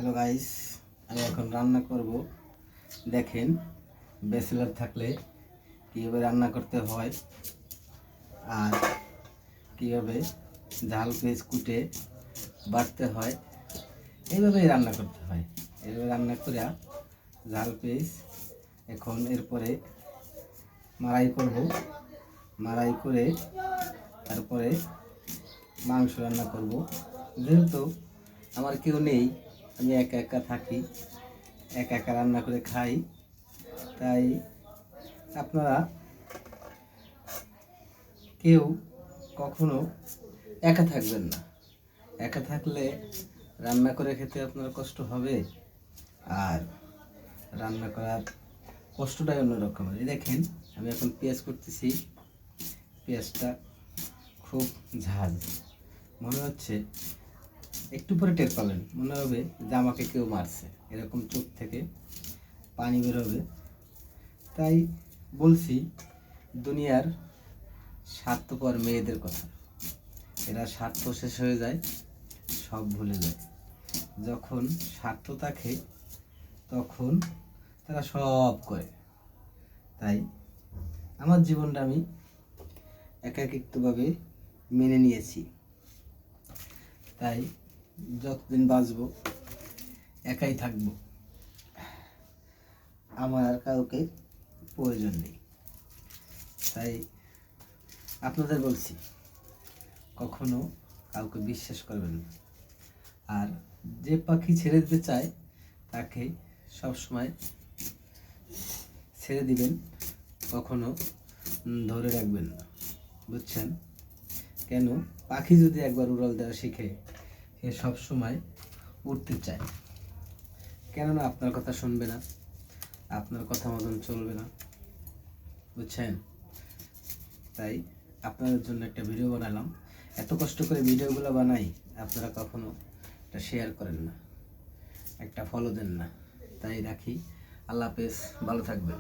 Hello guys, আমি এখন রান্না করব। দেখেন, ব্যাচেলর থাকলে কীভাবে রান্না করতে হয় আর কীভাবে ঝাল পেঁয়াজ কুটে বাটতে হয়, এইভাবেই রান্না করতে হয়। এইভাবে রান্না করে ঝাল পেঁয়াজ এখন এরপরে মাড়াই করব। মাড়াই করে তারপরে মাংস রান্না করব। যেহেতু আমার কেউ নেই, আমি একা একা থাকি, একা একা রান্না করে খাই, তাই আপনারা কেউ কখনো একা থাকবেন না। একা থাকলে রান্না করে খেতে আপনার কষ্ট হবে, আর রান্না করার কষ্টটাই অন্যরকম। এই দেখেন, আমি এখন পেঁয়াজ করতেছি। পেঁয়াজটা খুব ঝাল, মনে হচ্ছে একটু পরে টের পাবেন, মনে হবে যে আমাকে কেউ মারছে, এরকম চোখ থেকে পানি বেরোবে। তাই বলছি দুনিয়ার স্বার্থপর মেয়েদের কথা। এরা স্বার্থ শেষ হয়ে যায়, সব ভুলে যায়। যখন স্বার্থ থাকে তখন তারা সব করে। তাই আমার জীবনটা আমি একাকিত্বভাবে মেনে নিয়েছি। তাই যতদিন বাঁচব একাই থাকব, আমার আর কাউকে প্রয়োজন নেই। তাই আপনাদের বলছি, কখনো কাউকে বিশ্বাস করবেন না। আর যে পাখি ছেড়ে দিতে চায় তাকে সবসময় ছেড়ে দিবেন, কখনো ধরে রাখবেন না, বুঝছেন? কেন? পাখি যদি একবার উড়াল দেওয়া শিখে, সে সবসময় উড়তে চায়। কেননা আপনার কথা শুনবে না, আপনার কথা মতন চলবে না, বুঝছেন? তাই আপনাদের জন্য একটা ভিডিও বানালাম। এত কষ্ট করে ভিডিওগুলো বানাই, আপনারা কখনো একটা শেয়ার করেন না, একটা ফলো দেন না। তাই রাখি, আল্লাহ হাফেজ, ভালো থাকবেন।